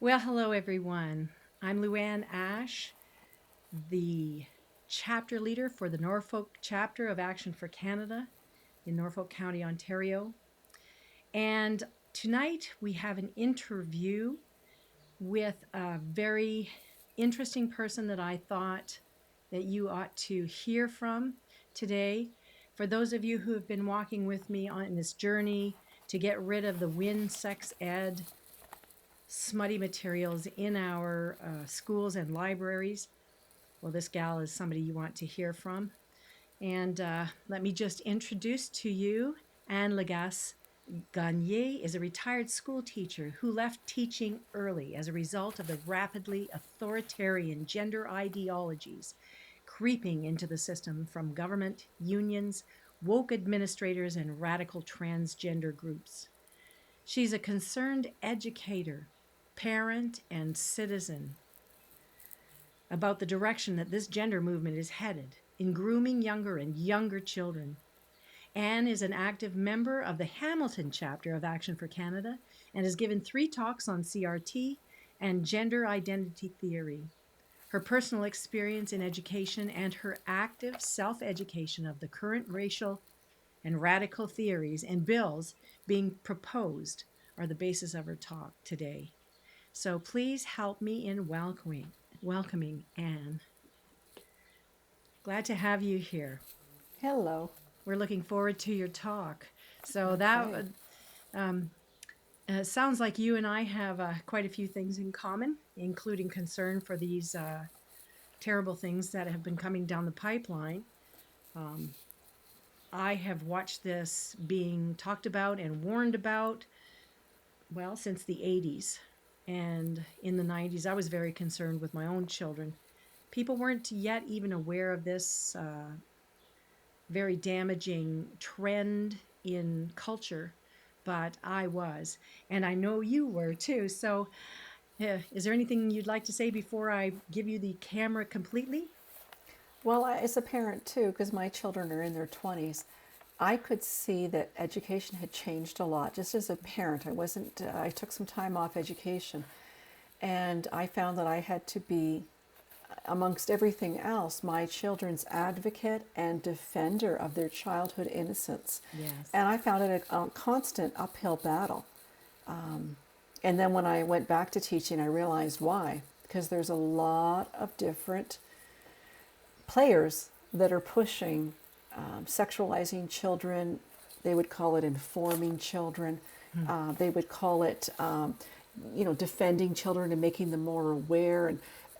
Well, hello everyone. I'm Luann Ash, the chapter leader for the Norfolk chapter of Action for Canada in Norfolk County, Ontario. And tonight we have an interview with a very interesting person that I thought that you ought to hear from today. For those of you who have been walking with me on this journey to get rid of the win sex ed smutty materials in our schools and libraries. Well, this gal is somebody you want to hear from. And let me just introduce to you Anne Legace. Gagnier is a retired school teacher who left teaching early as a result of the rapidly authoritarian gender ideologies creeping into the system from government, unions, woke administrators, and radical transgender groups. She's a concerned educator, parent, and citizen about the direction that this gender movement is headed in grooming younger and younger children. Anne is an active member of the Hamilton chapter of Action for Canada and has given 3 talks on CRT and gender identity theory. Her personal experience in education and her active self education of the current racial and radical theories and bills being proposed are the basis of her talk today. So please help me in welcoming Anne. Glad to have you here. Hello. We're looking forward to your talk. So Okay. that sounds like you and I have quite a few things in common, including concern for these terrible things that have been coming down the pipeline. Um, I have watched this being talked about and warned about, well, since the 80s. And in the 90s, I was very concerned with my own children. People weren't yet even aware of this very damaging trend in culture, but I was. And I know you were too. So, is there anything you'd like to say before I give you the camera completely? Well, as a parent too, because my children are in their 20s, I could see that education had changed a lot. Just as a parent, I wasn't. I took some time off education, and I found that I had to be, amongst everything else, my children's advocate and defender of their childhood innocence. Yes. And I found it a constant uphill battle. And then when I went back to teaching, I realized why. Because there's a lot of different players that are pushing sexualizing children. They would call it informing children. Hmm. They would call it, defending children and making them more aware.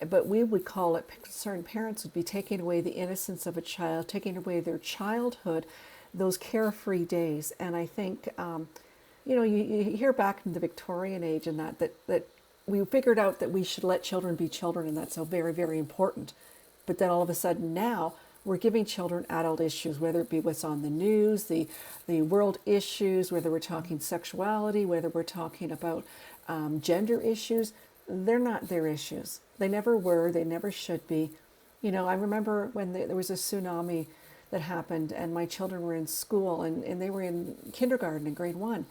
But we would call it, concerned parents would be taking away the innocence of a child, taking away their childhood, those carefree days. And I think, you hear back in the Victorian age and that we figured out that we should let children be children, and that's so very, very important. But then all of a sudden now we're giving children adult issues, whether it be what's on the news, the world issues, whether we're talking sexuality, whether we're talking about gender issues. They're not their issues. They never were. They never should be. I remember when there was a tsunami that happened and my children were in school and they were in kindergarten in grade 1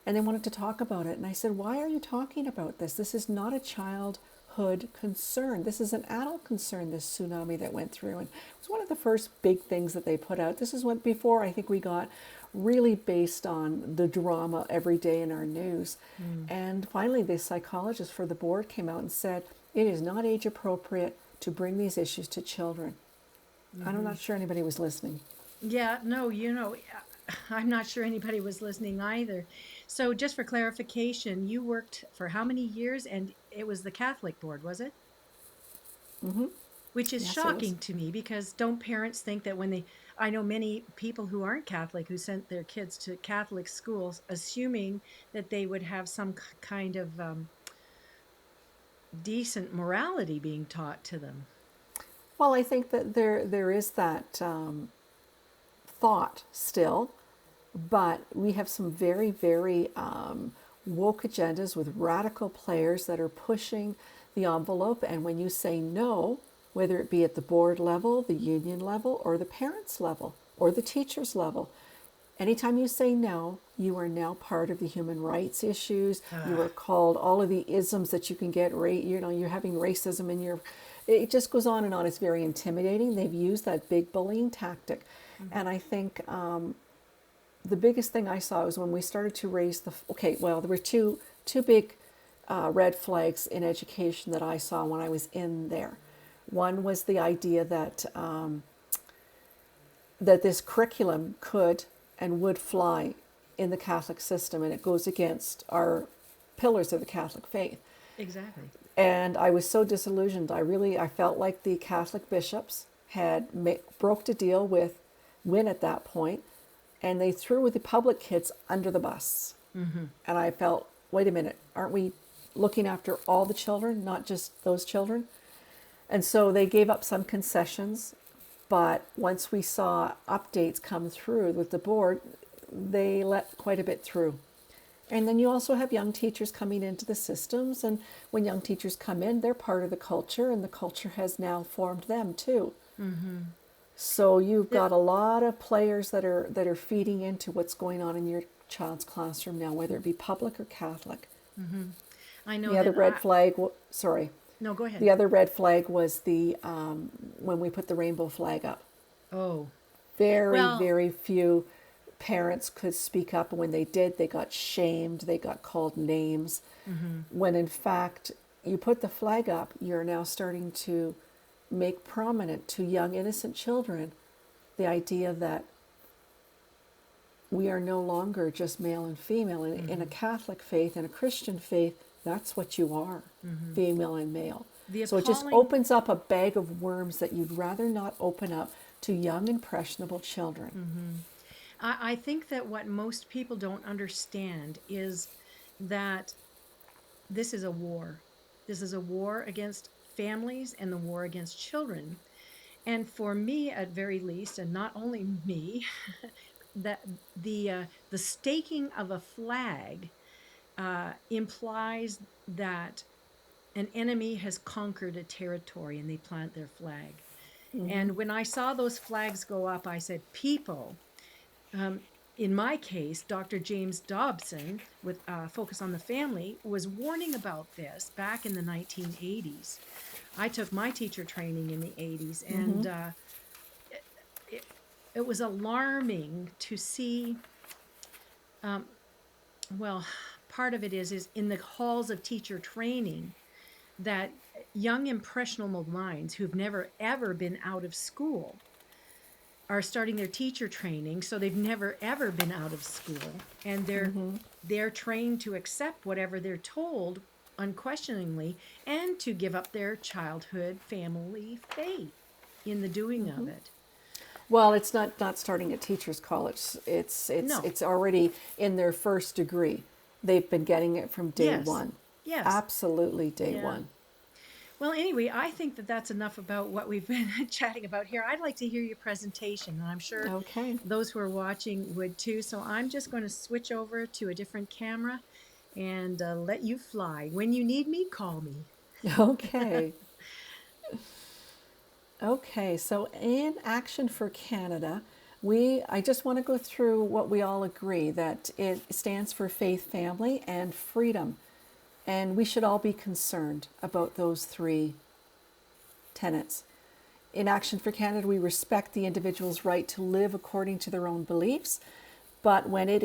and they wanted to talk about it. And I said, why are you talking about this? This is not a childhood concern. This is an adult concern, this tsunami that went through. And it was one of the first big things that they put out. This is what before I think we got really based on the drama every day in our news. Mm. And finally, the psychologist for the board came out and said, it is not age appropriate to bring these issues to children. I'm Mm-hmm. not sure anybody was listening. Yeah, no, I'm not sure anybody was listening either. So, just for clarification, you worked for how many years? And it was the Catholic board, was it? Hmm. Which is Yes, it was. shocking to me because don't parents think that when I know many people who aren't Catholic who sent their kids to Catholic schools assuming that they would have some kind of decent morality being taught to them. Well, I think that there is that thought still, but we have some very, very woke agendas with radical players that are pushing the envelope. And when you say no, whether it be at the board level, the union level, or the parents level, or the teachers level, Anytime you say no, you are now part of the human rights issues. You Ah, are called all of the isms that you can get. You're having racism in your. It just goes on and on. It's very intimidating. They've used that big bullying tactic, mhm. and I think the biggest thing I saw was when we started to raise the. Okay, well, there were two big red flags in education that I saw when I was in there. One was the idea that this curriculum could and would fly in the Catholic system, and it goes against our pillars of the Catholic faith. Exactly. And I was so disillusioned. I felt like the Catholic bishops had broke the deal with Wynne at that point, and they threw the public kids under the bus. Hmm. And I felt, wait a minute, aren't we looking after all the children, not just those children? And so they gave up some concessions, but once we saw updates come through with the board, they let quite a bit through. And then you also have young teachers coming into the systems, and when young teachers come in, they're part of the culture, and the culture has now formed them too. Hmm. So you've got a lot of players that are feeding into what's going on in your child's classroom now, whether it be public or Catholic. Hmm. I know The other that red flag, sorry, no, go ahead. the other red flag was the when we put the rainbow flag up. Oh, Very, well, very few parents could speak up, and when they did, they got shamed, they got called names. hmm, When in fact, you put the flag up, you're now starting to make prominent to young, innocent children the idea that we are no longer just male and female. In a hmm, Catholic faith, in a Christian faith, that's what you are, hmm. female and male. The So it just appalling, opens up a bag of worms that you'd rather not open up to young, impressionable children. hmm. I think that what most people don't understand is that this is a war. This is a war against families and the war against children. And for me, at very least, and not only me, that the staking of a flag implies that an enemy has conquered a territory and they plant their flag. Mm-hmm. And when I saw those flags go up, I said, people, um, in my case, Dr. James Dobson, with Focus on the Family, was warning about this back in the 1980s. I took my teacher training in the 80s, Mm-hmm. and it, it, it was alarming to see. Um, well, part of it is in the halls of teacher training that young impressionable minds who've never ever been out of school are starting their teacher training, so they've never ever been out of school, and Mm-hmm. they're trained to accept whatever they're told unquestioningly, and to give up their childhood family faith in the doing of Mm-hmm. it. Well, it's not starting at teachers college. No. It's already in their first degree. They've been getting it from day Yes. one. Yes. Absolutely day Yeah. one. Well, anyway, I think that that's enough about what we've been chatting about here. I'd like to hear your presentation, and I'm sure Okay. those who are watching would too. So I'm just going to switch over to a different camera and let you fly. When you need me, call me. Okay. Okay. So in Action for Canada, I just want to go through what we all agree that it stands for faith, family, and freedom. And we should all be concerned about those three tenets. In Action for Canada, we respect the individual's right to live according to their own beliefs, but when it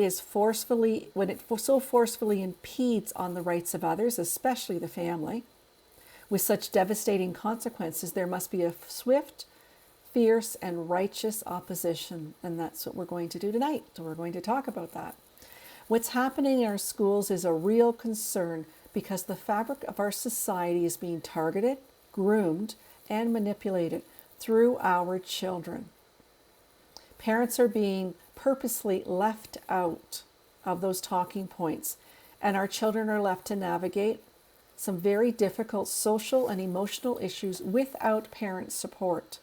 so forcefully impedes on the rights of others, especially the family, with such devastating consequences, there must be a swift, fierce, and righteous opposition. And that's what we're going to do tonight. So we're going to talk about that. What's happening in our schools is a real concern because the fabric of our society is being targeted, groomed, and manipulated through our children. Parents are being purposely left out of those talking points, and our children are left to navigate some very difficult social and emotional issues without parent support.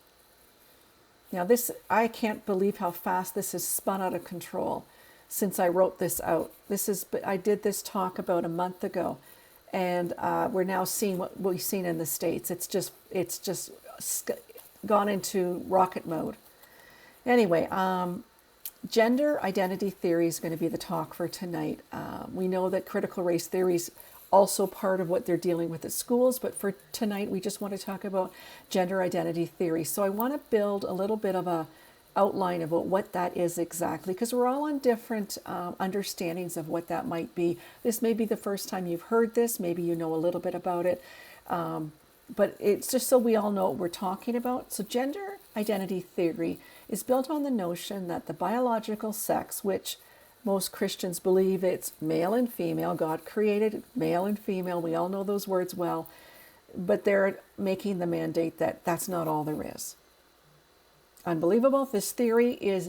Now, I can't believe how fast this has spun out of control since I wrote this out. I did this talk about a month ago, and we're now seeing what we've seen in the States. It's just gone into rocket mode. Anyway, gender identity theory is going to be the talk for tonight. We know that critical race theory is also part of what they're dealing with at schools, but for tonight we just want to talk about gender identity theory. So I want to build a little bit of a outline about what that is exactly, because we're all on different understandings of what that might be. This may be the first time you've heard this, maybe you know a little bit about it, but it's just so we all know what we're talking about. So gender identity theory is built on the notion that the biological sex, which most Christians believe it's male and female, God created male and female, we all know those words well, but they're making the mandate that that's not all there is. Unbelievable. This theory is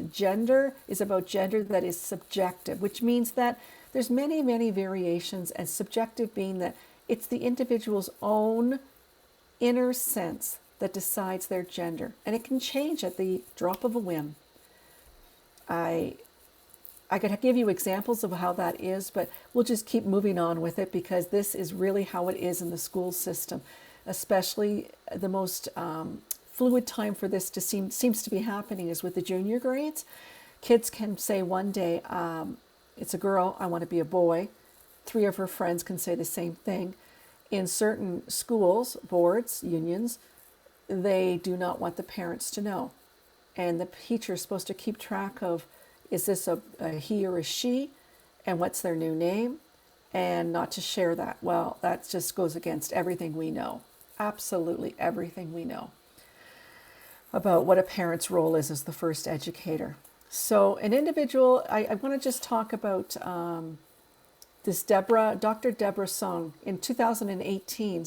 about gender that is subjective, which means that there's many, many variations, and subjective being that it's the individual's own inner sense that decides their gender, and it can change at the drop of a whim. I could give you examples of how that is, but we'll just keep moving on with it because this is really how it is in the school system, especially the most fluid time for this seems to be happening is with the junior grades. Kids can say one day, it's a girl, I want to be a boy. 3 of her friends can say the same thing. In certain schools, boards, unions, they do not want the parents to know. And the teacher is supposed to keep track of, is this a he or a she, and what's their new name, and not to share that. Well, that just goes against everything we know, absolutely everything we know about what a parent's role is as the first educator. So an individual, I want to just talk about this Dr. Deborah Song in 2018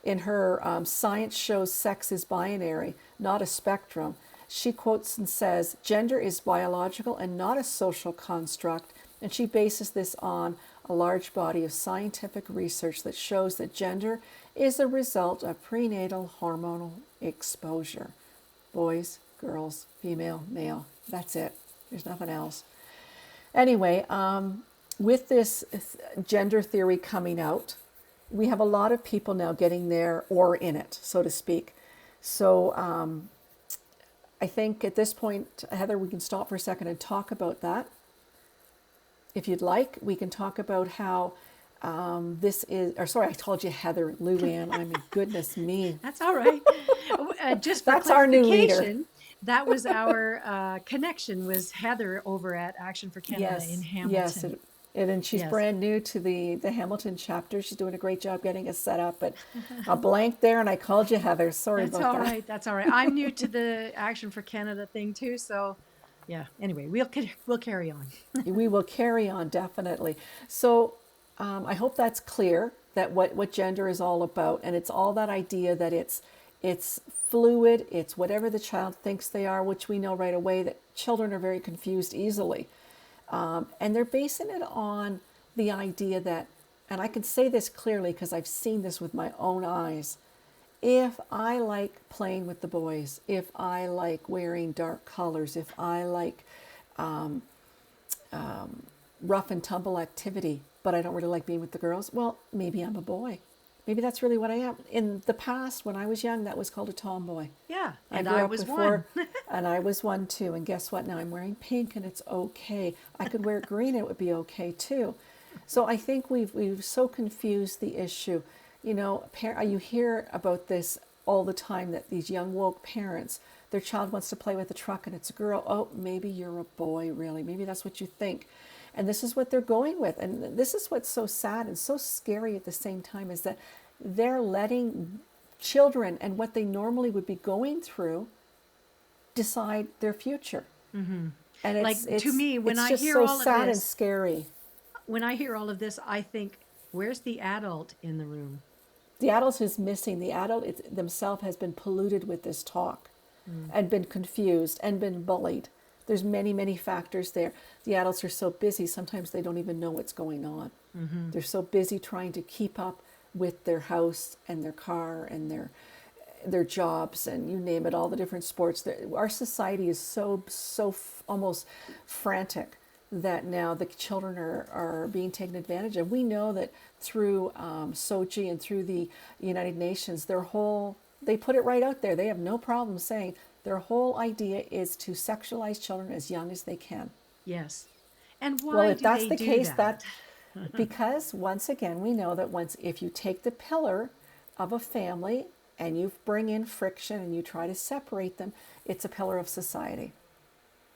in her Science Shows Sex is Binary, Not a Spectrum. She quotes and says, gender is biological and not a social construct, and she bases this on a large body of scientific research that shows that gender is a result of prenatal hormonal exposure. Boys, girls, female, male. That's it. There's nothing else. Anyway, with this gender theory coming out, we have a lot of people now getting there or in it, so to speak. So I think at this point, Heather, we can stop for a second and talk about that. If you'd like, we can talk about how this is, or sorry, I told you Heather, Luann, I mean, goodness me. That's all right. Just for That's our new leader. clarification, that was our connection was Heather over at Action for Canada in Hamilton. And she's brand new to the Hamilton chapter. She's doing a great job getting us set up, but a blank there, and I called you Heather. Sorry about that. That's all right. That's all right. I'm new to the Action for Canada thing too, so yeah. Anyway, we'll carry on. We will carry on, definitely. So I hope that's clear that what gender is all about, and it's all that idea that it's fluid, it's whatever the child thinks they are, which we know right away that children are very confused easily. And they're basing it on the idea that, and I can say this clearly because I've seen this with my own eyes, if I like playing with the boys, if I like wearing dark colors, if I like rough and tumble activity, but I don't really like being with the girls, well, maybe I'm a boy. Maybe that's really what I am. In the past, when I was young, that was called a tomboy. Yeah, and I was one. And I was one too. And guess what? Now I'm wearing pink, and it's okay. I could wear green, and it would be okay too. So I think we've so confused the issue. You know, you hear about this all the time, that these young woke parents, their child wants to play with a truck, and it's a girl. Oh, maybe you're a boy, really. Maybe that's what you think. And this is what they're going with. And this is what's so sad and so scary at the same time, is that they're letting children and what they normally would be going through decide their future. Mm-hmm. And it's to me, when I hear so all of sad this, and scary. When I hear all of this, I think, where's the adult in the room? The adult is missing. The adult themselves has been polluted with this talk and been confused and been bullied. There's many, many factors there. The adults are so busy, sometimes they don't even know what's going on. Mm-hmm. They're so busy trying to keep up with their house and their car and their jobs and you name it, all the different sports. Our society is so almost frantic that now the children are being taken advantage of. We know that through Sochi and through the United Nations, they put it right out there. They have no problem saying their whole idea is to sexualize children as young as they can. Yes. And Well, why if do that's they the do case, that? that because once again we know that once if you take the pillar of a family and you bring in friction and you try to separate them, it's a pillar of society.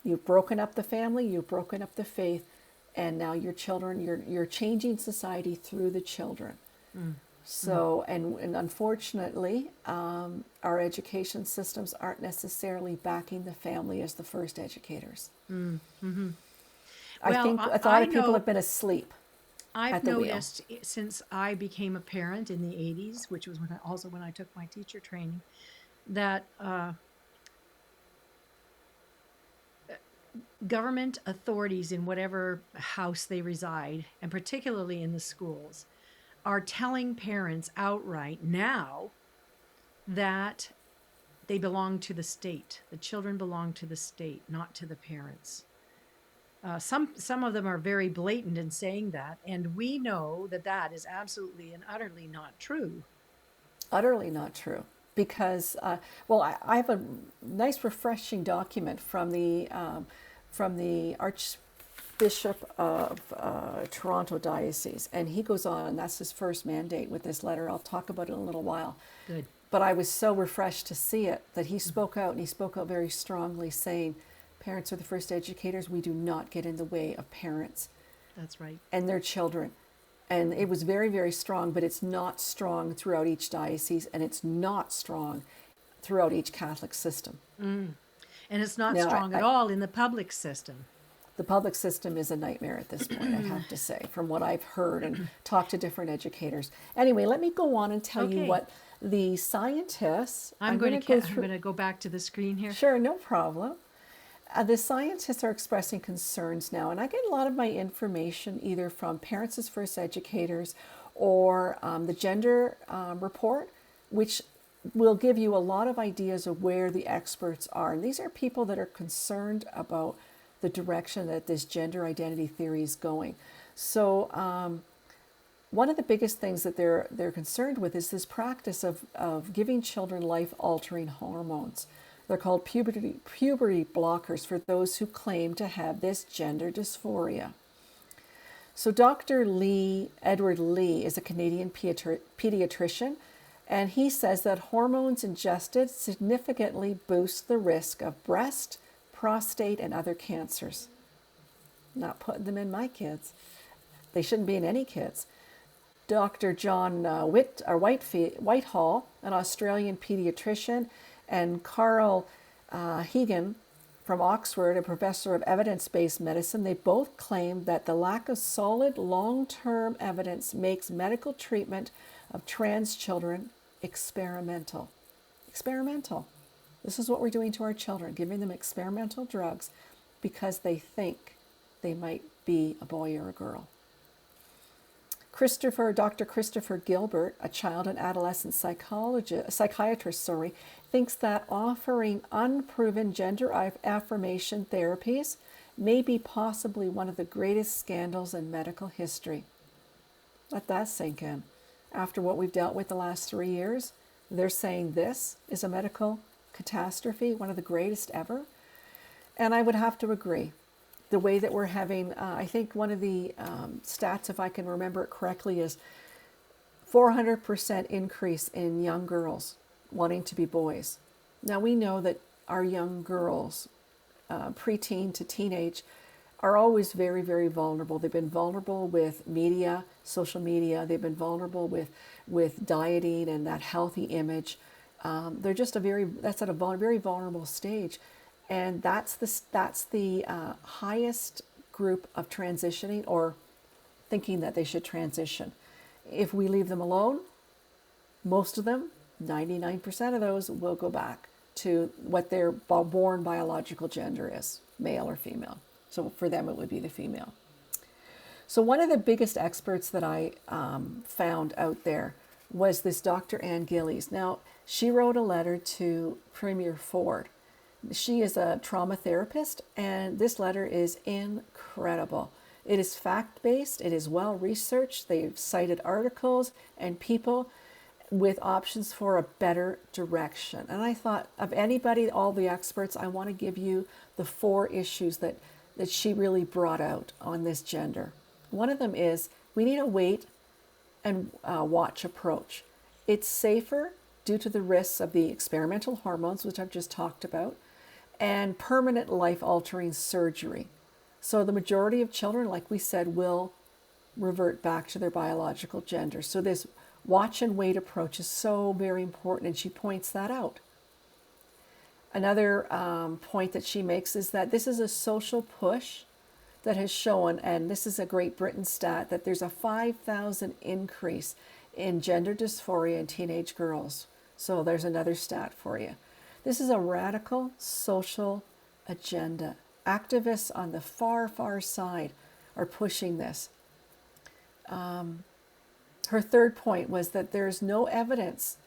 You've broken up the family, you've broken up the faith, and now your children, you're changing society through the children. Mm, mm, So, and unfortunately, our education systems aren't necessarily backing the family as the first educators. mm, hmm. I Well, think a lot I of people know have been asleep I've at the wheel. noticed since I became a parent in the 80s, which was also when I took my teacher training, that government authorities in whatever house they reside, and particularly in the schools, are telling parents outright now that they belong to the state. The children belong to the state, not to the parents. Some of them are very blatant in saying that, and we know that that is absolutely and utterly not true. Utterly not true. Because, well, I have a nice, refreshing document from the Archbishop of Toronto Diocese, and he goes on, and that's his first mandate with this letter. I'll talk about it in a little while. Good. But I was so refreshed to see it that he Mhm. spoke out, and he spoke out very strongly, saying, "Parents are the first educators. We do not get in the way of parents That's right. and their children." And Mm. it was very, very strong, but it's not strong throughout each diocese, and it's not strong throughout each Catholic system. Mm. And it's not Now, strong at all in the public system. the public system is a nightmare at this point, I have to say, from what I've heard and talked to different educators. Anyway, let me go on and tell you Okay. what the scientists, I'm I'm going going to to go I'm through, going to go back to the screen here. sure, no problem. The scientists are expressing concerns now, and I get a lot of my information either from Parents as First Educators or the Gender Report, which will give you a lot of ideas of where the experts are. And these are people that are concerned about the direction that this gender identity theory is going. So, one of the biggest things that they're concerned with is this practice of giving children life altering hormones. They're called puberty blockers for those who claim to have this gender dysphoria. So Dr. Edward Lee, is a Canadian pediatrician, and he says that hormones ingested significantly boost the risk of breast, prostate, and other cancers. Not putting them in my kids. They shouldn't be in any kids. Dr. John Whitehall, an Australian pediatrician, and Carl Hegan from Oxford, a professor of evidence-based medicine, they both claim that the lack of solid long-term evidence makes medical treatment of trans children experimental. Experimental. This is what we're doing to our children, giving them experimental drugs because they think they might be a boy or a girl. Dr. Christopher Gilbert, a child and adolescent psychiatrist, thinks that offering unproven gender affirmation therapies may be possibly one of the greatest scandals in medical history. Let that sink in. After what we've dealt with the last 3 years, they're saying this is a medical catastrophe, one of the greatest ever. And I would have to agree. The way that we're having, I think one of the stats, if I can remember it correctly, is 400% increase in young girls wanting to be boys. Now we know that our young girls, preteen to teenage, are always very, very vulnerable. They've been vulnerable with media, social media. They've been vulnerable with dieting and that healthy image. They're just that's at a very vulnerable stage. And that's the highest group of transitioning or thinking that they should transition. If we leave them alone, most of them, 99% of those, will go back to what their born biological gender is, male or female. So for them, it would be the female. So one of the biggest experts that I found out there was this Dr. Ann Gillies. Now, she wrote a letter to Premier Ford. She is a trauma therapist, and this letter is incredible. It is fact-based, it is well-researched, they've cited articles and people with options for a better direction. And I thought, of anybody, all the experts, I want to give you the 4 issues that that she really brought out on this gender. One of them is we need a wait and watch approach. It's safer due to the risks of the experimental hormones, which I've just talked about, and permanent life-altering surgery. So the majority of children, like we said, will revert back to their biological gender. So this watch and wait approach is so very important, and she points that out. Another point that she makes is that this is a social push that has shown, and this is a Great Britain stat, that there's a 5,000 increase in gender dysphoria in teenage girls. So there's another stat for you. This is a radical social agenda. Activists on the far, far side are pushing this. Her third point was that there's no evidence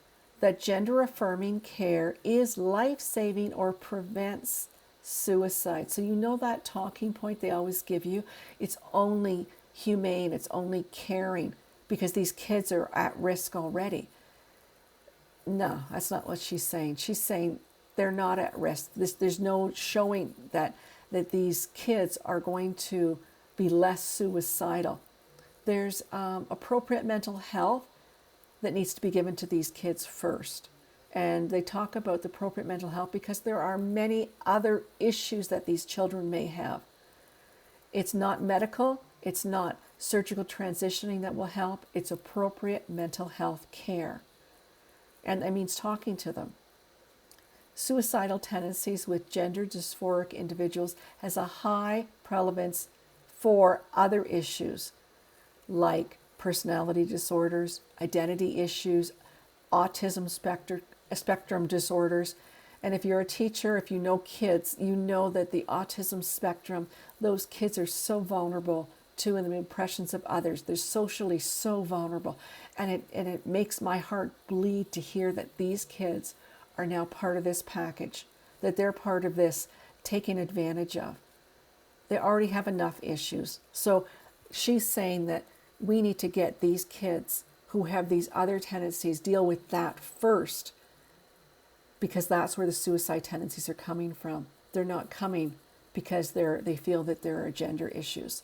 that gender affirming care is life-saving or prevents suicide. So you know that talking point they always give you, it's only humane, it's only caring because these kids are at risk already. No, that's not what she's saying. She's saying they're not at risk. There's no showing that these kids are going to be less suicidal. There's appropriate mental health that needs to be given to these kids first. And they talk about the appropriate mental health because there are many other issues that these children may have. It's not medical, it's not surgical transitioning that will help, it's appropriate mental health care. And that means talking to them. Suicidal tendencies with gender dysphoric individuals has a high prevalence for other issues like personality disorders, identity issues, autism spectrum disorders. And if you're a teacher, if you know kids, you know that the autism spectrum, those kids are so vulnerable to the impressions of others. They're socially so vulnerable. And it makes my heart bleed to hear that these kids are now part of this package, that they're part of this taken advantage of. They already have enough issues. So she's saying that we need to get these kids who have these other tendencies, deal with that first, because that's where the suicide tendencies are coming from. They're not coming because they feel that there are gender issues.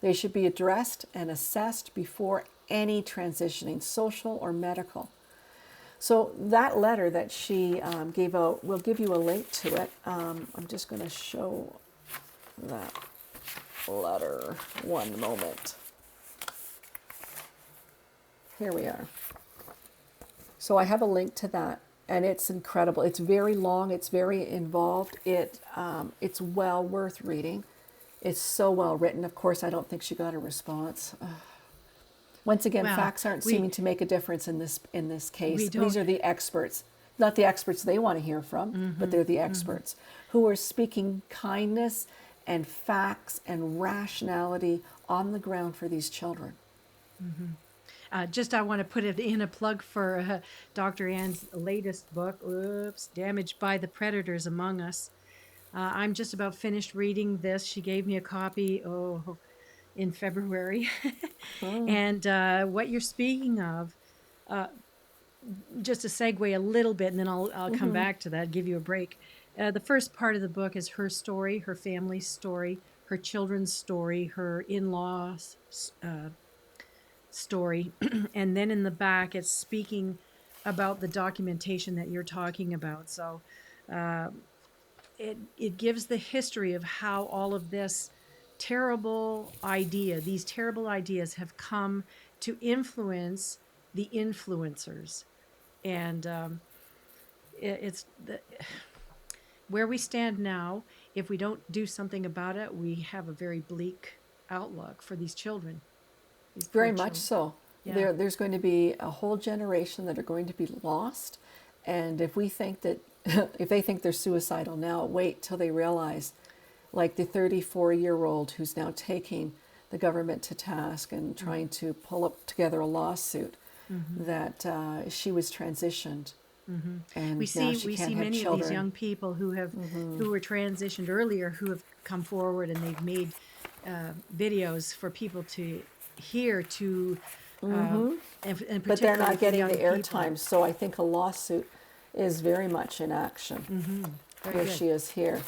They should be addressed and assessed before any transitioning, social or medical. So that letter that she gave out, we'll give you a link to it. I'm just going to show that letter. One moment. Here we are. So I have a link to that, and it's incredible. It's very long. It's very involved. It's well worth reading. It's so well written. Of course, I don't think she got a response. Once again, Well, facts aren't seeming to make a difference in this case. We don't. These are the experts, not the experts they want to hear from, but they're the experts who are speaking kindness and facts and rationality on the ground for these children. I want to put it in a plug for Dr. Ann's latest book, Damaged by the Predators Among Us. I'm just about finished reading this. She gave me a copy in February. And what you're speaking of, just to segue a little bit, and then I'll come back to that, give you a break. The first part of the book is her story, her family's story, her children's story, her in-laws' story. And then in the back, it's speaking about the documentation that you're talking about. So it gives the history of how all of these terrible ideas have come to influence the influencers. And where we stand now, if we don't do something about it, we have a very bleak outlook for these children. Very much so. Yeah. There's going to be a whole generation that are going to be lost. And if we think that, if they think they're suicidal now, wait till they realize, like the 34-year-old who's now taking the government to task and trying to pull up together a lawsuit, that she was transitioned. And we now see she we can't see have many children. of these young people who were transitioned earlier, who have come forward and they've made videos for people to hear, to and But they're not getting the young airtime, so I think a lawsuit is very much in action. Very Here good. she is here.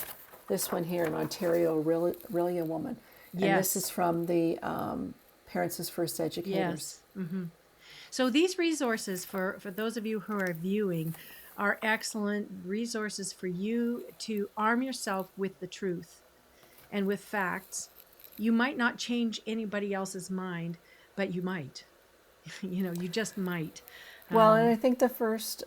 This one here in Ontario, really a woman. And this is Yes. from the Parents as First Educators. Yes. So these resources for those of you who are viewing are excellent resources for you to arm yourself with the truth and with facts. You might not change anybody else's mind, but you might. You just might. Well, and Um, I think the first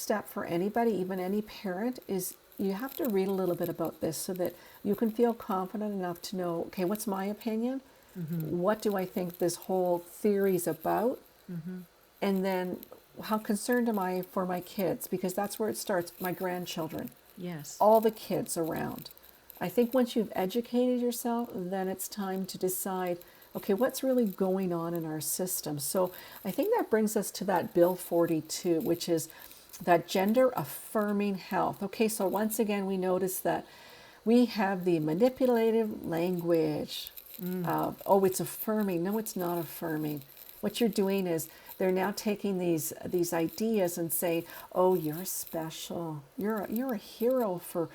step for anybody, even any parent, is you have to read a little bit about this so that you can feel confident enough to know, okay, what's my opinion? mhm, What do I think this whole theory is about? mhm. And then how concerned am I for my kids? Because that's where it starts, my grandchildren, Yes. all the kids around. I think once you've educated yourself, then it's time to decide, okay, what's really going on in our system? So I think that brings us to that Bill 42, which is that gender affirming health. Okay, so once again, we notice that we have the manipulative language Mm. of, oh, it's affirming. No, it's not affirming. What you're doing is they're now taking these ideas and say, oh, you're special. You're a hero for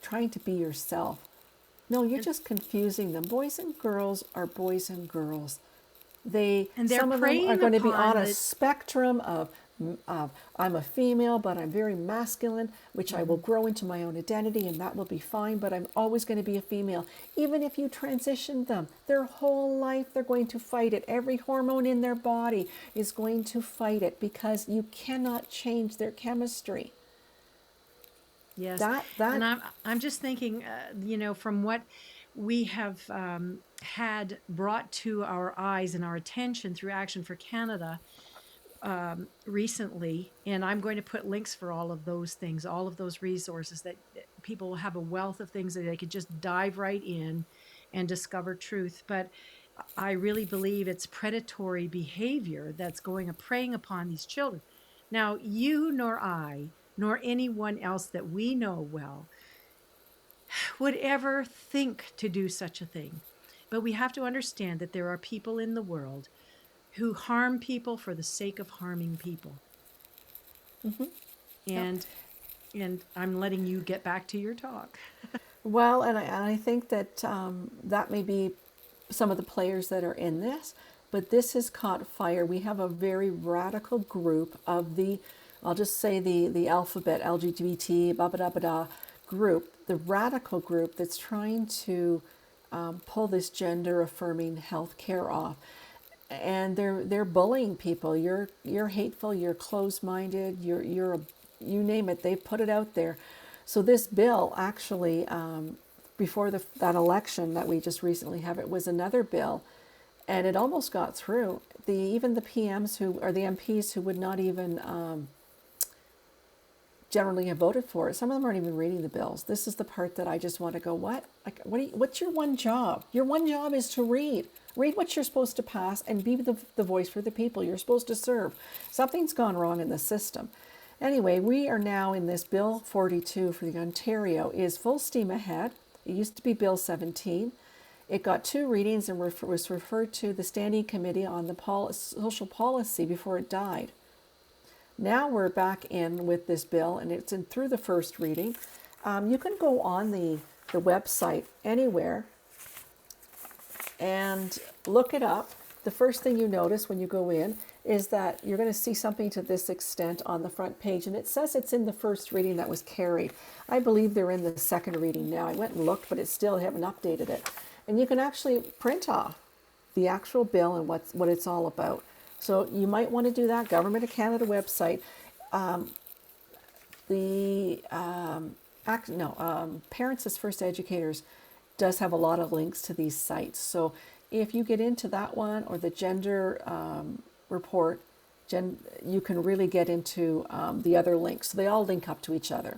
trying to be yourself. No, you're And, just confusing them. Boys and girls are boys and girls. They, and they're some of them are preying going to be on upon a the. spectrum of I'm a female, but I'm very masculine, which I will Mhm. grow into my own identity, and that will be fine. But I'm always going to be a female, even if you transition them. Their whole life, they're going to fight it. Every hormone in their body is going to fight it because you cannot change their chemistry. Yes, and That I'm just thinking, from what we have had brought to our eyes and our attention through Action for Canada recently, and I'm going to put links for all of those things, all of those resources that people will have a wealth of things that they could just dive right in and discover truth. But I really believe it's predatory behavior that's going a preying upon these children. Now, you nor I, nor anyone else that we know well, would ever think to do such a thing. But we have to understand that there are people in the world who harm people for the sake of harming people. Yep. And and I'm letting you get back to your talk. Well, and I think that that may be some of the players that are in this, but this has caught fire. We have a very radical group of the, I'll just say the alphabet, LGBT, blah, blah, blah, blah, group, the radical group that's trying to pull this gender affirming health care off. And they're bullying people. You're hateful. You're closed-minded. You name it. They put it out there. So this bill actually, before that election that we just recently have, it was another bill, and it almost got through. Even the PMs who or the MPs who would not even generally have voted for it. Some of them aren't even reading the bills. This is the part that I just want to go, what? Like, what's your one job? Your one job is to read. Read what you're supposed to pass and be the voice for the people you're supposed to serve. Something's gone wrong in the system. Anyway, we are now in this Bill 42 for the Ontario is full steam ahead. It used to be Bill 17. It got two readings and was referred to the Standing Committee on the Social Policy before it died. Now we're back in with this bill, and it's in through the first reading. You can go on the website anywhere and look it up. The first thing you notice when you go in is that you're going to see something to this extent on the front page, and it says it's in the first reading that was carried. I believe they're in the second reading now. I went and looked, but they haven't updated it. And you can actually print off the actual bill and what it's all about. So you might want to do that. Government of Canada website. The Parents as First Educators does have a lot of links to these sites. So if you get into that one or the gender report, you can really get into the other links. So they all link up to each other.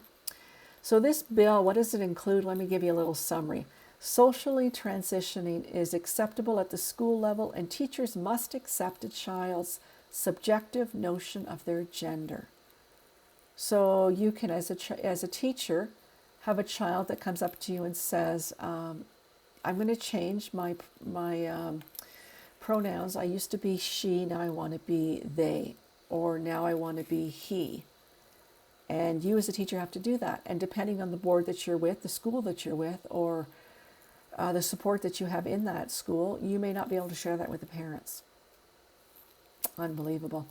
So this bill, what does it include? Let me give you a little summary. Socially transitioning is acceptable at the school level, and teachers must accept a child's subjective notion of their gender. So you can, as a teacher, have a child that comes up to you and says, "I'm going to change my pronouns. I used to be she, now I want to be they, or now I want to be he." And you as a teacher have to do that. And depending on the board that you're with, the school that you're with, or the support that you have in that school, you may not be able to share that with the parents. Unbelievable.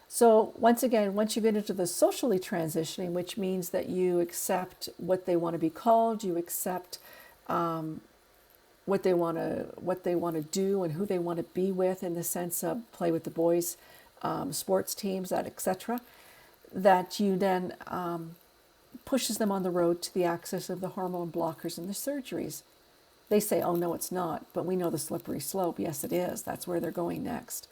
So once again, once you get into the socially transitioning, which means that you accept what they want to be called, you accept what they want to do and who they want to be with, in the sense of play with the boys, sports teams, that etc. That you then pushes them on the road to the access of the hormone blockers and the surgeries. They say, "Oh no, it's not," but we know the slippery slope. Yes, it is. That's where they're going next.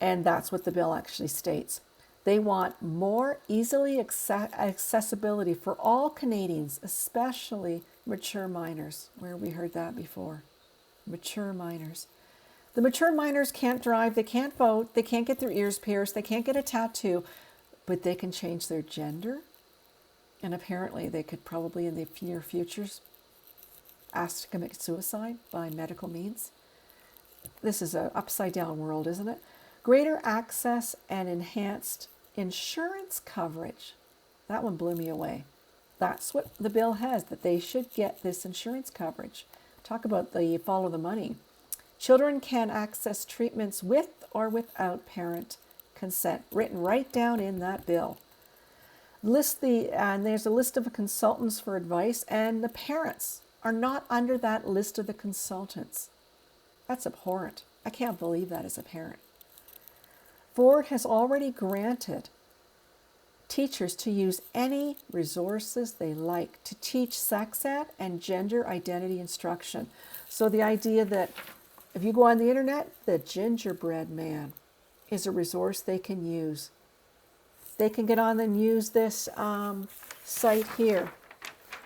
And that's what the bill actually states. They want more easily accessibility for all Canadians, especially mature minors. Where we heard that before. Mature minors. The mature minors can't drive, they can't vote, they can't get their ears pierced, they can't get a tattoo, but they can change their gender. And apparently they could probably in the near future ask to commit suicide by medical means. This is an upside down world, isn't it? Greater access and enhanced insurance coverage. That one blew me away. That's what the bill has, that they should get this insurance coverage. Talk about the follow the money. Children can access treatments with or without parent consent, written right down in that bill. And there's a list of consultants for advice, and the parents are not under that list of the consultants. That's abhorrent. I can't believe that as a parent. Ford has already granted teachers to use any resources they like to teach sex ed and gender identity instruction. So the idea that if you go on the internet, the gingerbread man is a resource they can use. They can get on and use this site here.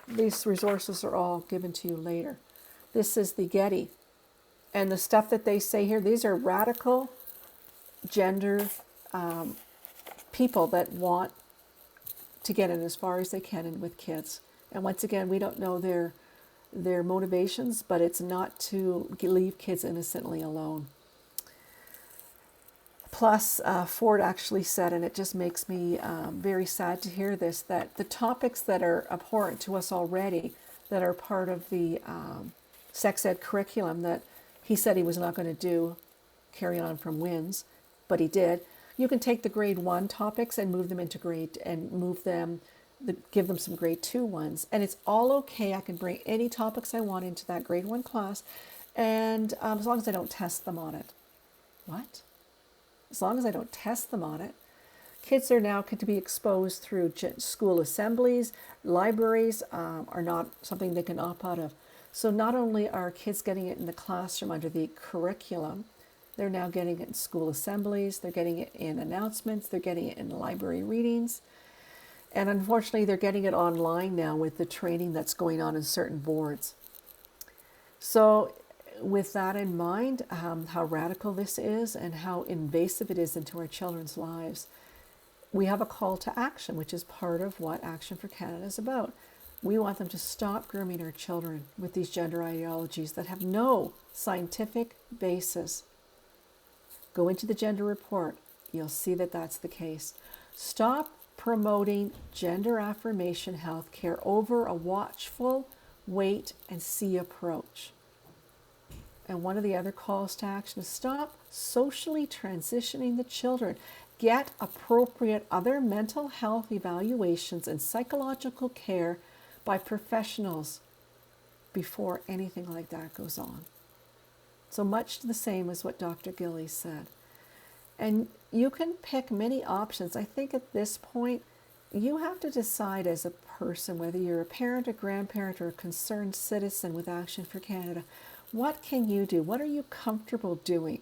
These resources are all given to you later. This is the Getty. And the stuff that they say here, these are radical gender people that want to get in as far as they can in with kids. And once again, we don't know their motivations, but it's not to leave kids innocently alone. Plus, Ford actually said, and it just makes me very sad to hear this, that the topics that are abhorrent to us already, that are part of the sex ed curriculum that he said he was not going to carry on from WINS, but he did. You can take the grade 1 topics and move them into give them some grade 2 ones. And it's all okay. I can bring any topics I want into that grade 1 class, and as long as I don't test them on it. What? As long as I don't test them on it. Kids are now to be exposed through school assemblies. Libraries are not something they can opt out of. So not only are kids getting it in the classroom under the curriculum, they're now getting it in school assemblies, they're getting it in announcements, they're getting it in library readings. And unfortunately, they're getting it online now with the training that's going on in certain boards. So with that in mind, how radical this is and how invasive it is into our children's lives, we have a call to action, which is part of what Action for Canada is about. We want them to stop grooming our children with these gender ideologies that have no scientific basis. Go into the gender report. You'll see that that's the case. Stop promoting gender affirmation health care over a watchful, wait and see approach. And one of the other calls to action is stop socially transitioning the children. Get appropriate other mental health evaluations and psychological care by professionals before anything like that goes on. So much the same as what Dr. Gillies said. And you can pick many options. I think at this point, you have to decide as a person, whether you're a parent, a grandparent, or a concerned citizen with Action for Canada, what can you do? What are you comfortable doing?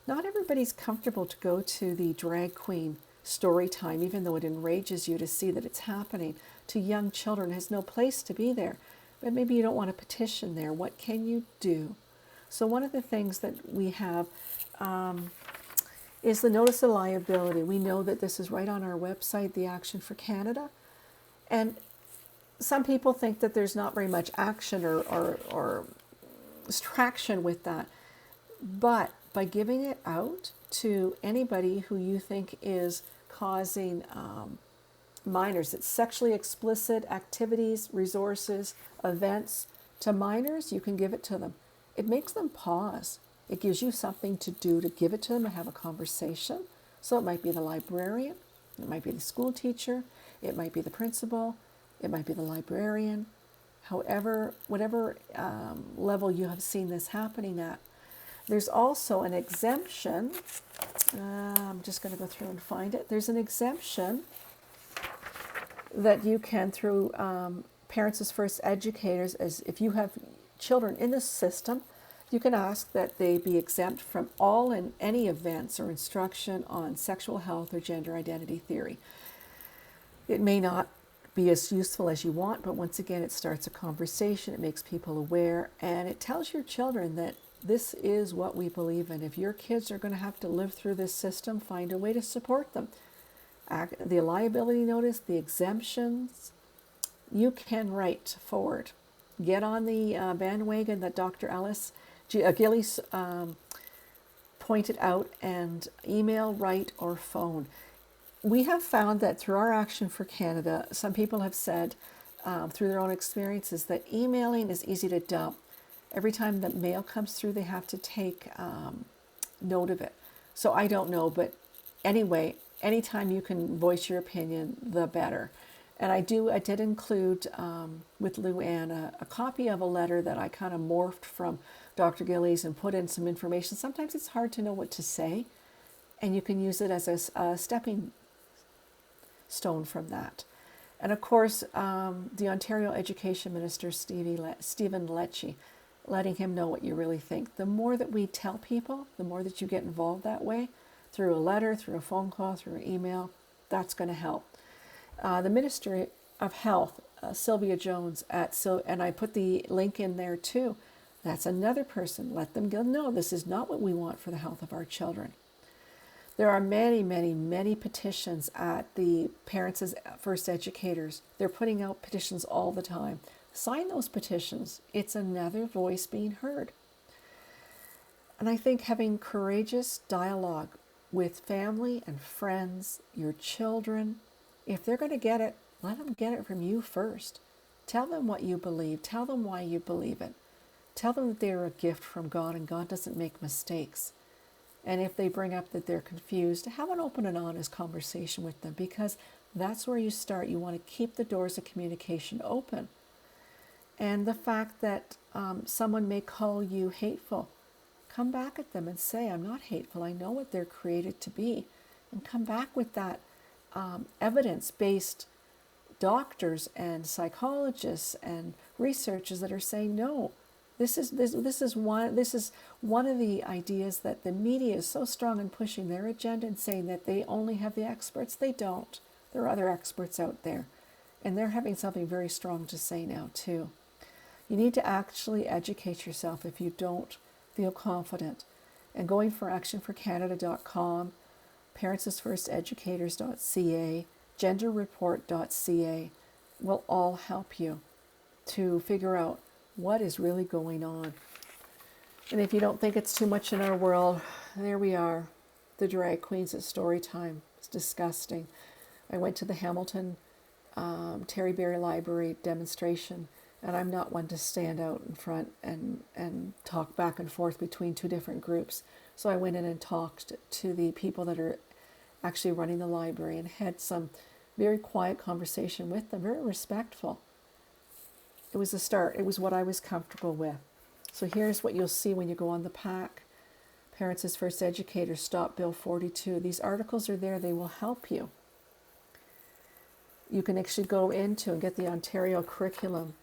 Not everybody's comfortable to go to the drag queen story time, even though it enrages you to see that it's happening to young children. It has no place to be there. But maybe you don't want to petition there. What can you do? So one of the things that we have is the notice of liability. We know that this is right on our website, the Action for Canada. And some people think that there's not very much action or traction with that. But by giving it out to anybody who you think is causing minors. It's sexually explicit activities, resources, events. To minors, you can give it to them. It makes them pause. It gives you something to do to give it to them and have a conversation. So it might be the librarian, it might be the school teacher, it might be the principal, it might be the librarian. However, whatever level you have seen this happening at. There's also an exemption. I'm just going to go through and find it. There's an exemption that you can, through Parents as First Educators, as if you have children in the system, you can ask that they be exempt from all and any events or instruction on sexual health or gender identity theory. It may not be as useful as you want, but once again, it starts a conversation, it makes people aware, and it tells your children that this is what we believe in. If your kids are going to have to live through this system, find a way to support them. The liability notice, the exemptions, you can write forward. Get on the bandwagon that Dr. Gillies pointed out, and email, write, or phone. We have found that through our Action for Canada, some people have said through their own experiences that emailing is easy to dump. Every time the mail comes through, they have to take note of it. So I don't know, but anyway, anytime you can voice your opinion, the better. And I did include with Luann a copy of a letter that I kind of morphed from Dr. Gillies and put in some information. Sometimes it's hard to know what to say, and you can use it as a stepping stone from that. And of course, the Ontario Education Minister, Stephen Lecce, letting him know what you really think. The more that we tell people, the more that you get involved that way, through a letter, through a phone call, through an email, that's going to help. The Minister of Health, Sylvia Jones, and I put the link in there too. That's another person. Let them know this is not what we want for the health of our children. There are many, many, many petitions at the Parents as First Educators. They're putting out petitions all the time. Sign those petitions. It's another voice being heard. And I think having courageous dialogue with family and friends, your children, if they're going to get it, let them get it from you first. Tell them what you believe. Tell them why you believe it. Tell them that they're a gift from God and God doesn't make mistakes. And if they bring up that they're confused, have an open and honest conversation with them, because that's where you start. You want to keep the doors of communication open. And the fact that someone may call you hateful, come back at them and say, I'm not hateful. I know what they're created to be. And come back with that evidence-based doctors and psychologists and researchers that are saying, no, this is one of the ideas that the media is so strong in pushing their agenda and saying that they only have the experts. They don't. There are other experts out there. And they're having something very strong to say now too. You need to actually educate yourself if you don't feel confident. And going for actionforcanada.com, parentsasfirsteducators.ca, genderreport.ca will all help you to figure out what is really going on. And if you don't think it's too much in our world, there we are, the drag queens at story time. It's disgusting. I went to the Hamilton Terry Berry Library demonstration, and I'm not one to stand out in front and talk back and forth between two different groups. So I went in and talked to the people that are actually running the library and had some very quiet conversation with them, very respectful. It was a start. It was what I was comfortable with. So here's what you'll see when you go on the pack. Parents as First Educators, Stop Bill 42. These articles are there. They will help you. You can actually go into and get the Ontario curriculum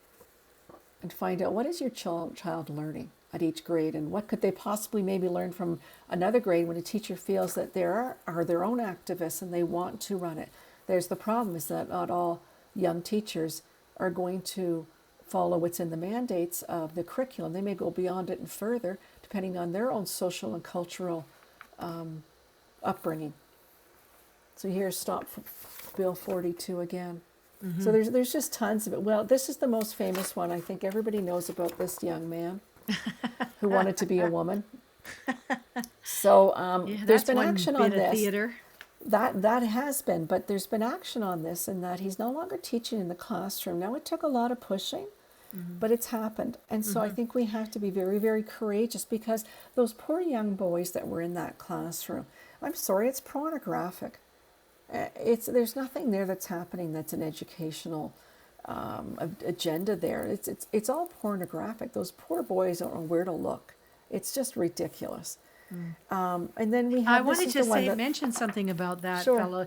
and find out what is your child learning at each grade, and what could they possibly maybe learn from another grade when a teacher feels that they are their own activists and they want to run it. There's the problem, is that not all young teachers are going to follow what's in the mandates of the curriculum. They may go beyond it and further, depending on their own social and cultural upbringing. So here's Stop Bill 42 again. Mm-hmm. So there's just tons of it. Well, this is the most famous one. I think everybody knows about this young man who wanted to be a woman. So there's been action on this. Theater. That has been, but there's been action on this in that he's no longer teaching in the classroom. Now, it took a lot of pushing, Mm-hmm. but it's happened. And so I Mm-hmm. think we have to be very, very courageous, because those poor young boys that were in that classroom, I'm sorry, it's pornographic. It's There's nothing there that's happening that's an educational agenda there. It's all pornographic. Those poor boys don't know where to look. It's just ridiculous. Mm. And then we I have, this wanted is to the one say that, mention something about that sure. fellow.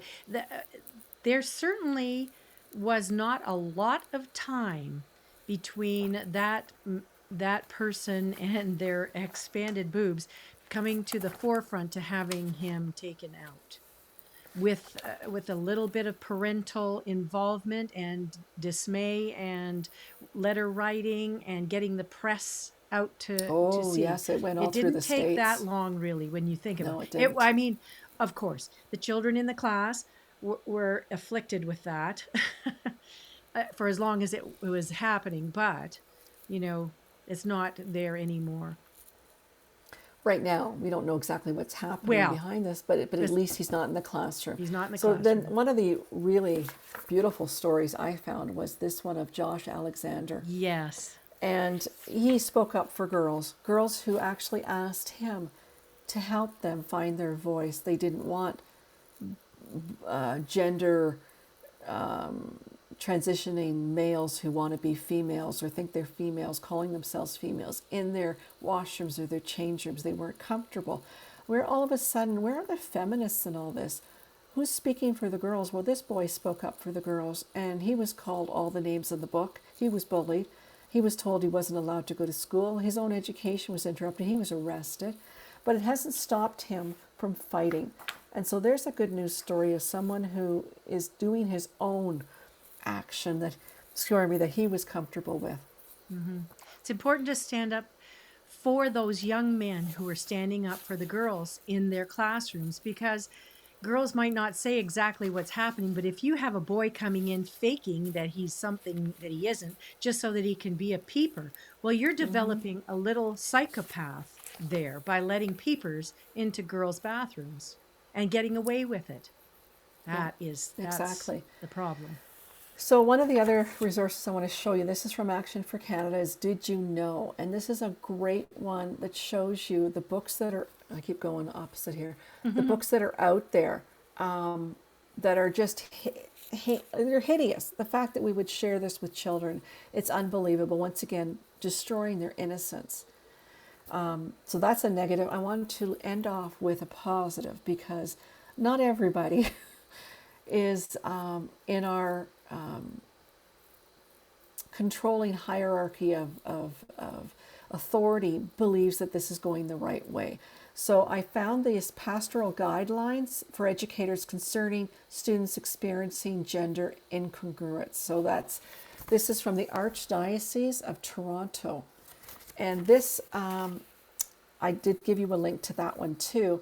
There certainly was not a lot of time between that person and their expanded boobs coming to the forefront to having him taken out with a little bit of parental involvement and dismay and letter writing and getting the press out to Oh, see. yes, it went all It through didn't the take that states. long, really, when you think about No, it it. didn't. I mean, of course, the children in the class were afflicted with that for as long as it was happening, but you know, it's not there anymore. Right now, we don't know exactly what's happening Well, behind this, but at because least he's not in the classroom. he's not in the So then, classroom. one of the really beautiful stories I found was this one of Josh Alexander. Yes. And he spoke up for girls who actually asked him to help them find their voice. They didn't want gender transitioning males who want to be females or think they're females, calling themselves females, in their washrooms or their change rooms. They weren't comfortable. Where all of a sudden, where are the feminists in all this? Who's speaking for the girls? Well, this boy spoke up for the girls, and he was called all the names in the book. He was bullied. He was told he wasn't allowed to go to school. His own education was interrupted. He was arrested. But it hasn't stopped him from fighting. And so there's a good news story of someone who is doing his own action that, excuse me, that he was comfortable with. Mm-hmm. It's important to stand up for those young men who are standing up for the girls in their classrooms, because girls might not say exactly what's happening, but if you have a boy coming in faking that he's something that he isn't just so that he can be a peeper, well, you're developing a little psychopath there by letting peepers into girls' bathrooms and getting away with it. Yeah, That's exactly. the problem. So one of the other resources I want to show you, this is from Action for Canada, is Did You Know? And this is a great one that shows you the books that are, I keep going opposite here, the books that are out there that are just, they're hideous. The fact that we would share this with children, it's unbelievable. Once again, destroying their innocence. So that's a negative. I want to end off with a positive, because not everybody is in our controlling hierarchy of authority believes that this is going the right way. So I found these pastoral guidelines for educators concerning students experiencing gender incongruence. So this is from the Archdiocese of Toronto. And this, I did give you a link to that one too.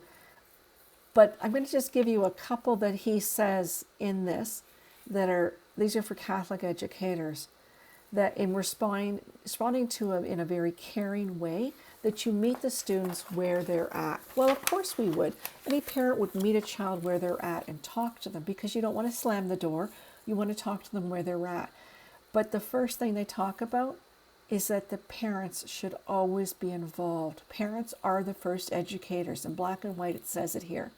But I'm going to just give you a couple that he says in this these are for Catholic educators, that in responding to them in a very caring way, that you meet the students where they're at. Well, of course we would. Any parent would meet a child where they're at and talk to them, because you don't want to slam the door. You want to talk to them where they're at. But the first thing they talk about is that the parents should always be involved. Parents are the first educators. In black and white, it says it here.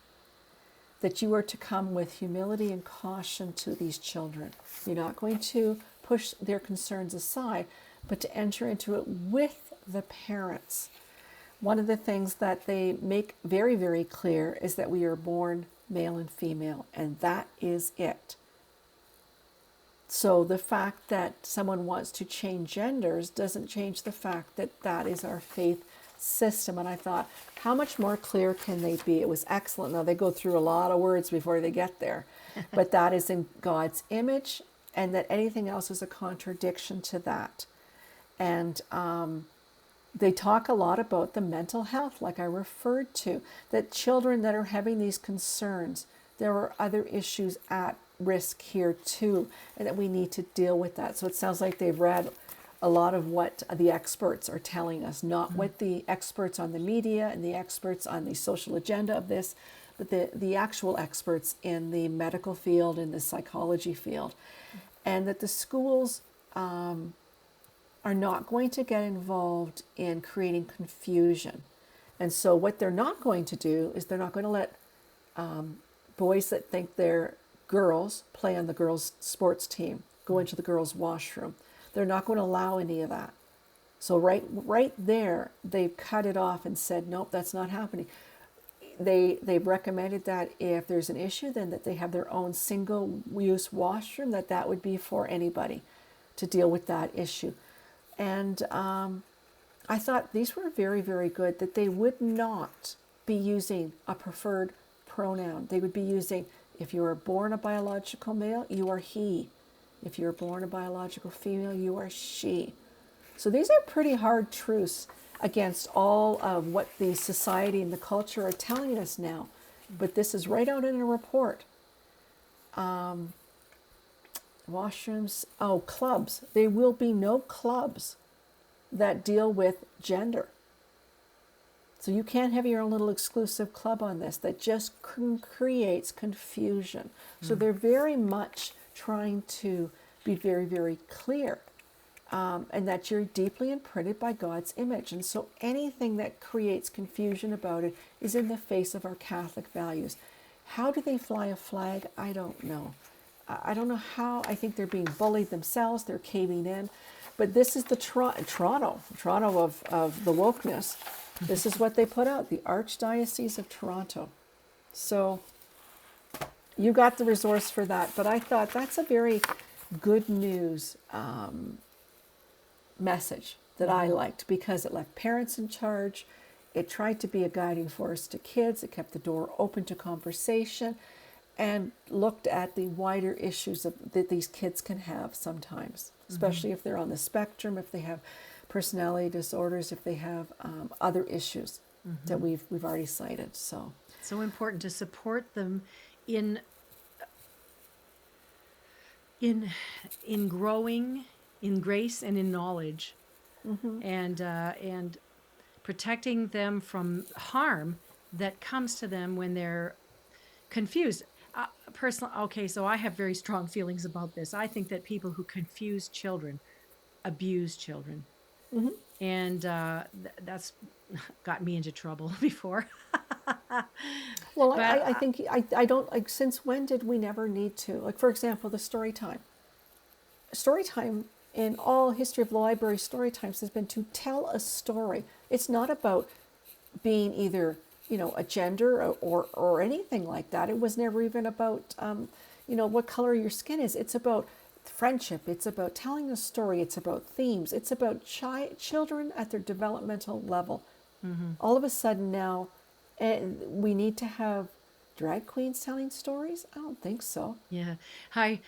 That you are to come with humility and caution to these children. You're not going to push their concerns aside, but to enter into it with the parents. One of the things that they make very, very clear is that we are born male and female, and that is it. So the fact that someone wants to change genders doesn't change the fact that that is our faith system. And I thought, how much more clear can they be? It was excellent. Now, they go through a lot of words before they get there, but that is in God's image, and that anything else is a contradiction to that. And they talk a lot about the mental health, like I referred to, that children that are having these concerns, there are other issues at risk here too, and that we need to deal with that. So it sounds like they've read a lot of what the experts are telling us, not what the experts on the media and the experts on the social agenda of this, but the actual experts in the medical field, in the psychology field, and that the schools are not going to get involved in creating confusion. And so, what they're not going to do is they're not going to let boys that think they're girls play on the girls' sports team, go into the girls' washroom. They're not going to allow any of that. So right there, they've cut it off and said, nope, that's not happening. They've recommended that if there's an issue, then that they have their own single-use washroom, that would be for anybody to deal with that issue. And I thought these were very, very good, that they would not be using a preferred pronoun. They would be using, if you are born a biological male, you are he. If you're born a biological female, you are she. So these are pretty hard truths against all of what the society and the culture are telling us now. But this is right out in a report. Washrooms, clubs. There will be no clubs that deal with gender. So you can't have your own little exclusive club on this. That just creates confusion. So they're very much trying to be very, very clear. And that you're deeply imprinted by God's image. And so anything that creates confusion about it is in the face of our Catholic values. How do they fly a flag? I don't know. I don't know how. I think they're being bullied themselves. They're caving in. But this is the Toronto of the wokeness. This is what they put out, the Archdiocese of Toronto. So you got the resource for that. But I thought that's a very good news message that I liked, because it left parents in charge. It tried to be a guiding force to kids. It kept the door open to conversation and looked at the wider issues that these kids can have sometimes, especially if they're on the spectrum, if they have personality disorders, if they have other issues that we've already cited. So important to support them in growing in grace and in knowledge, and protecting them from harm that comes to them when they're confused. Okay, so I have very strong feelings about this. I think that people who confuse children abuse children, and that's got me into trouble before. well, But I think I don't, like, since when did we never need to, like, for example, the story time in all history of the library, story times has been to tell a story. It's not about being either, a gender or anything like that. It was never even about, what color your skin is. It's about friendship. It's about telling a story. It's about themes. It's about children at their developmental level. All of a sudden now, we need to have drag queens telling stories? I don't think so. yeah, I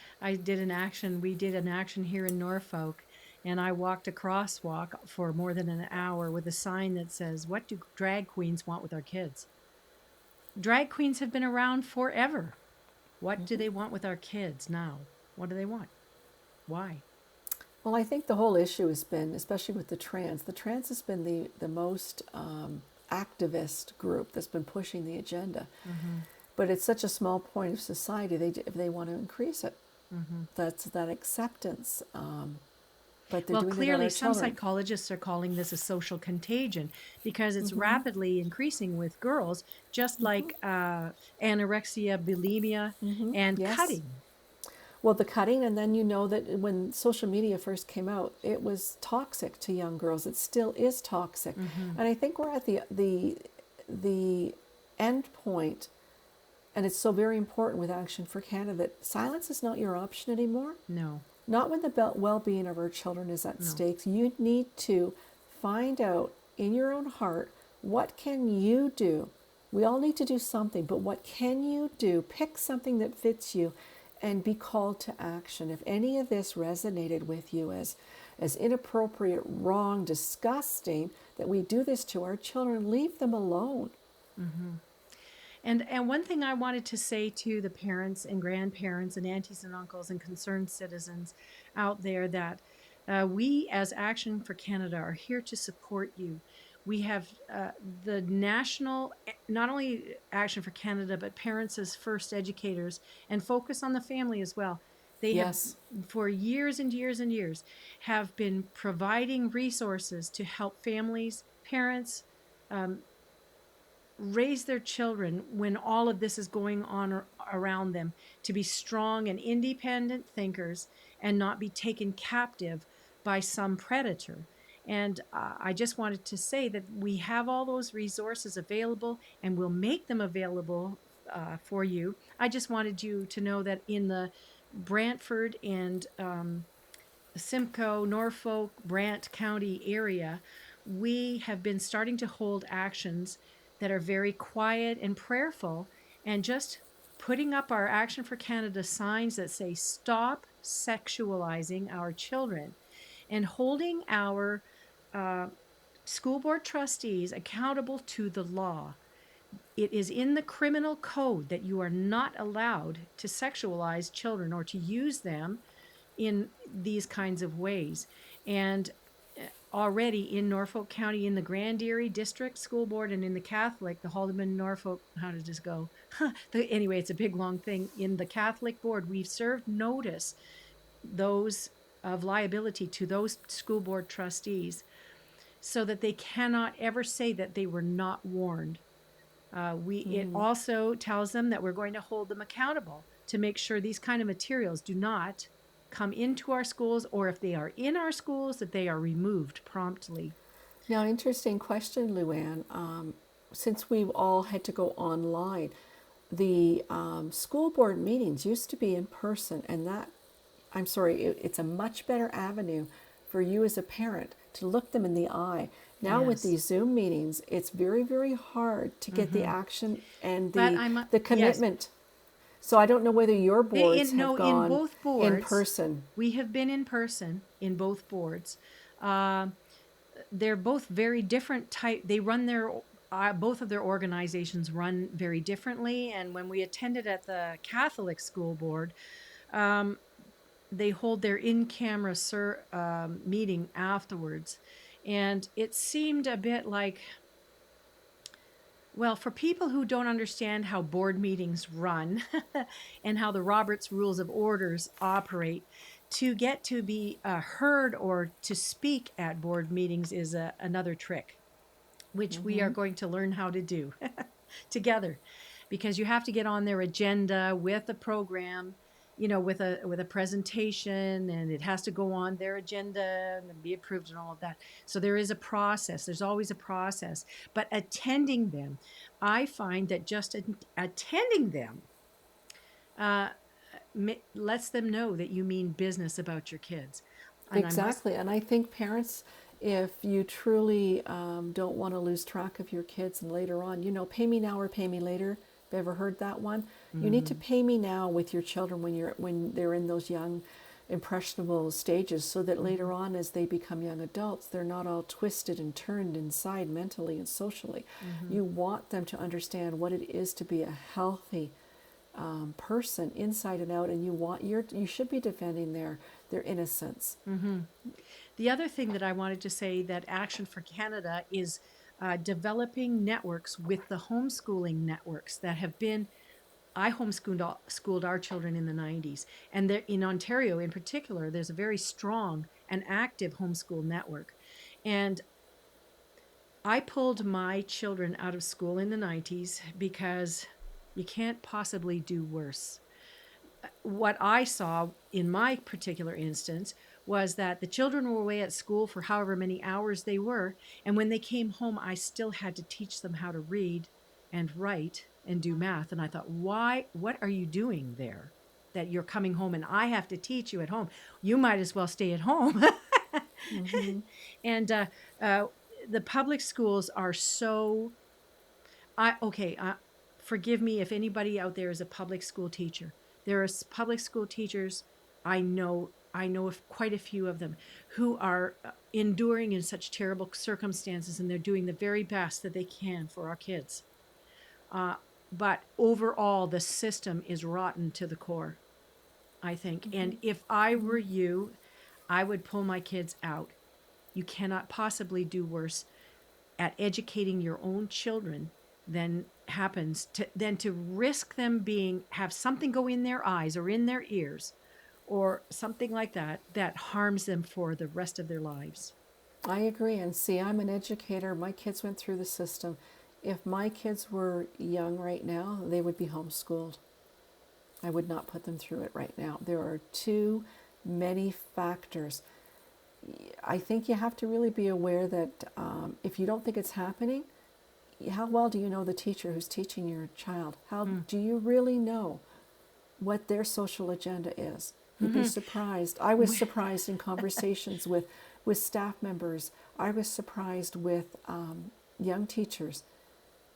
did an action. We did an action here in Norfolk, and I walked a crosswalk for more than an hour with a sign that says, "What do drag queens want with our kids?" Drag queens have been around forever. What do they want with our kids now? What do they want? Why? Well, I think the whole issue has been, especially with the trans has been the most activist group that's been pushing the agenda. But it's such a small point of society, they want to increase it. That's that acceptance. But they're Well, doing it on clearly, our some children. psychologists are calling this a social contagion because it's rapidly increasing with girls, just like anorexia, bulimia, and Yes. cutting. Well, the cutting, and then that when social media first came out, it was toxic to young girls. It still is toxic, and I think we're at the end point, and it's so very important with Action for Canada that silence is not your option anymore. No, Not when the well-being of our children is at no. stake. You need to find out in your own heart, what can you do? We all need to do something, but what can you do? Pick something that fits you and be called to action. If any of this resonated with you as inappropriate, wrong, disgusting, that we do this to our children, leave them alone. And one thing I wanted to say to the parents and grandparents and aunties and uncles and concerned citizens out there, that we as Action for Canada are here to support you. We have the national, not only Action for Canada, but Parents as First Educators, and Focus on the Family as well. They have, Yes. for years and years and years, have been providing resources to help families, parents, um, raise their children when all of this is going on around them, to be strong and independent thinkers and not be taken captive by some predator. And I just wanted to say that we have all those resources available and we'll make them available for you. I just wanted you to know that in the Brantford and Simcoe, Norfolk, Brant County area, we have been starting to hold actions that are very quiet and prayerful, and just putting up our Action for Canada signs that say stop sexualizing our children, and holding our uh, school board trustees accountable to the law. It is in the criminal code that you are not allowed to sexualize children or to use them in these kinds of ways. And already in Norfolk County, in the Grand Erie District School Board, and in the Catholic, the Haldeman Norfolk, how did this go? Anyway, it's a big long thing. In the Catholic Board, we've served notice those of liability to those school board trustees so that they cannot ever say that they were not warned. It also tells them that we're going to hold them accountable to make sure these kind of materials do not come into our schools, or if they are in our schools, that they are removed promptly. Now, interesting question, Luann. Since we've all had to go online, the school board meetings used to be in person, and that, I'm sorry, it's a much better avenue for you as a parent to look them in the eye. Now with Yes. these Zoom meetings, it's very, very hard to get the action and But the yes, commitment. So I don't know whether your boards in have no, in gone both in boards, person. we have been in person in both boards. Uh, they're both very different type. They run their both of their organizations run very differently. And when we attended at the Catholic School Board, um, they hold their in-camera meeting afterwards, and it seemed a bit like, well, for people who don't understand how board meetings run and how the Roberts Rules of Orders operate, to get to be heard or to speak at board meetings is another trick, which we are going to learn how to do together, because you have to get on their agenda with a program, with a presentation, and it has to go on their agenda and be approved and all of that. So there is a process. There's always a process. But attending them, I find that just attending them uh, lets them know that you mean business about your kids. And I must, Exactly. And I think parents, if you truly don't want to lose track of your kids and later on, pay me now or pay me later. Have you ever heard that one? You need to mm, pay me now with your children when they're in those young impressionable stages, so that later mhm, on as they become young adults, they're not all twisted and turned inside mentally and socially. mhm, You want them to understand what it is to be a healthy person inside and out, and you should be defending their innocence. mhm. The other thing that I wanted to say, that Action for Canada is developing networks with the homeschooling networks that have been. I schooled our children in the 90s, and there, in Ontario in particular, there's a very strong and active homeschool network. And I pulled my children out of school in the 90s because you can't possibly do worse. What I saw in my particular instance was that the children were away at school for however many hours they were. And when they came home, I still had to teach them how to read and write and do math. And I thought, why? What are you doing there? That you're coming home and I have to teach you at home. You might as well stay at home. And uh, the public schools are so okay. Forgive me if anybody out there is a public school teacher. There are public school teachers I know. I know of quite a few of them who are enduring in such terrible circumstances, and they're doing the very best that they can for our kids. Uh, but overall, the system is rotten to the core, I think. And if I were you, I would pull my kids out. You cannot possibly do worse. at educating your own children than happens to than to risk them being have something go in their eyes or in their ears or something like that that harms them for the rest of their lives. I agree. And see, I'm an educator. My kids went through the system. If my kids were young right now, they would be homeschooled. I would not put them through it right now. There are too many factors. I think you have to really be aware that if you don't think it's happening, how well do you know the teacher who's teaching your child? How Mm. do you really know what their social agenda is? You'd be Mm-hmm. surprised. I was surprised in conversations with staff members. I was surprised with young teachers.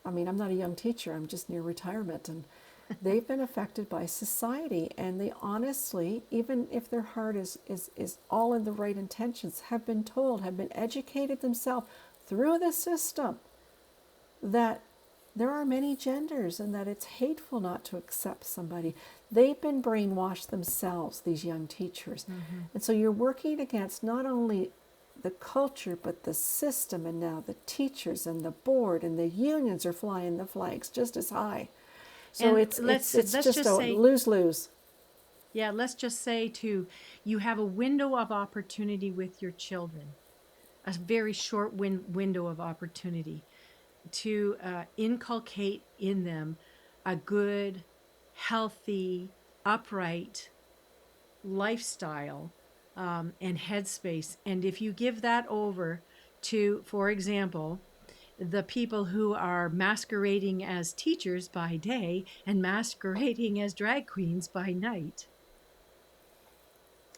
I mean, I'm not a young teacher, I'm just near retirement. And they've been affected by society. And they honestly, even if their heart is all in the right intentions, have been told, have been educated themselves through the system that there are many genders and that it's hateful not to accept somebody. They've been brainwashed themselves, these young teachers. Mm-hmm. And so you're working against not only the culture, but the system, and now the teachers and the board and the unions are flying the flags just as high. So And it's let's just just a say, lose-lose. yeah, let's just say too, you have a window of opportunity with your children, a very short window of opportunity to inculcate in them a good, healthy, upright lifestyle and headspace. And if you give that over to, for example, the people who are masquerading as teachers by day and masquerading as drag queens by night,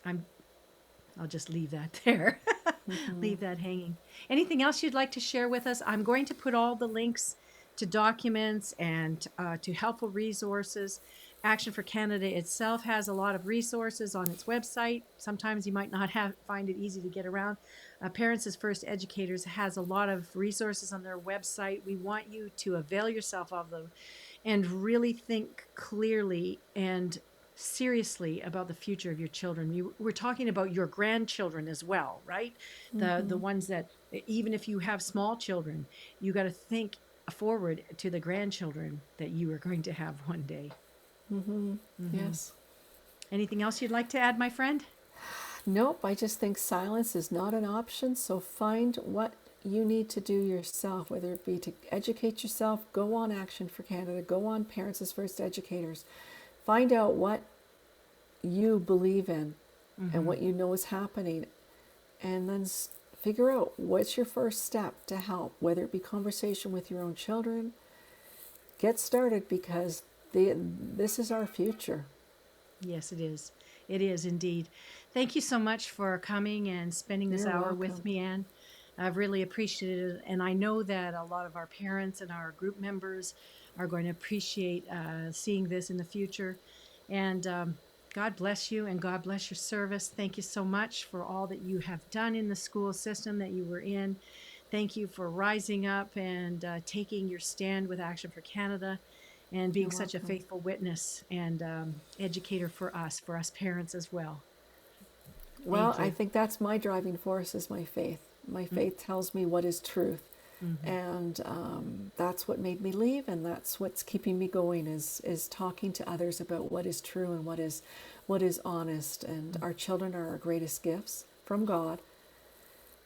I'm I'll just leave that there. Leave that hanging. Anything else you'd like to share with us? I'm going to put all the links to documents and to helpful resources. Action for Canada itself has a lot of resources on its website. Sometimes you might not find it easy to get around. Parents as First Educators has a lot of resources on their website. We want you to avail yourself of them and really think clearly and seriously about the future of your children. We're talking about your grandchildren as well, right? The ones that, even if you have small children, you got to think forward to the grandchildren that you are going to have one day. Mm-hmm. Yes. Anything else you'd like to add, my friend? Nope, I just think silence is not an option. So find what you need to do yourself, whether it be to educate yourself, go on Action for Canada, go on Parents as First Educators. Find out what you believe in and Mm-hmm. what you know is happening, and then figure out what's your first step to help, whether it be conversation with your own children. Get started because this is our future. Yes, it is. It is indeed. Thank you so much for coming and spending this You're hour with welcome. me, Anne. I've really appreciated it. And I know that a lot of our parents and our group members are going to appreciate seeing this in the future. And God bless you and God bless your service. Thank you so much for all that you have done in the school system that you were in. Thank you for rising up and taking your stand with Action for Canada and being You're such a welcome. faithful witness and educator for us parents as well. Well, Thank I you. think that's my driving force is my faith. My faith tells me what is truth. Mm-hmm. And that's what made me leave, and that's what's keeping me going is talking to others about what is true and what is honest. And our children are our greatest gifts from God.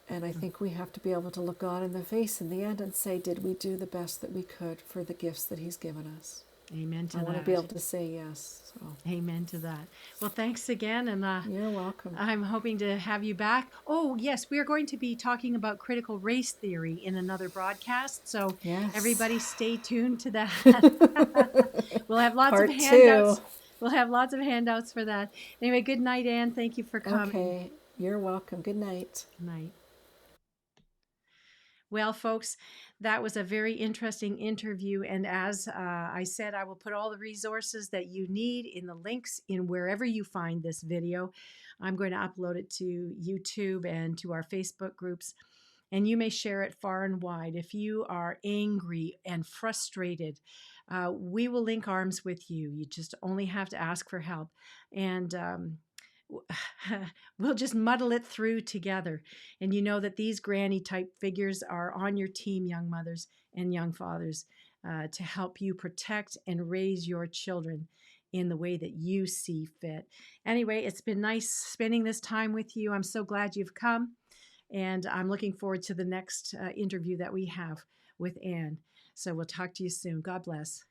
And I think we have to be able to look God in the face in the end and say, did we do the best that we could for the gifts that He's given us? Amen I to want to be able that. to say yes. So Amen to that. Well, thanks again. And you're welcome. I'm hoping to have you back. Oh, yes, we are going to be talking about critical race theory in another broadcast. So Yes. everybody stay tuned to that. We'll have lots of Part two. handouts. We'll have lots of handouts for that. Anyway, good night, Anne. Thank you for coming. Okay. You're welcome. Good night. Good night. Well, folks, that was a very interesting interview. And as I said, I will put all the resources that you need in the links in wherever you find this video. I'm going to upload it to YouTube and to our Facebook groups. And you may share it far and wide. If you are angry and frustrated, we will link arms with you. You just only have to ask for help. And we'll just muddle it through together. And you know that these granny type figures are on your team, young mothers and young fathers, to help you protect and raise your children in the way that you see fit. Anyway, it's been nice spending this time with you. I'm so glad you've come. And I'm looking forward to the next interview that we have with Anne. So we'll talk to you soon. God bless.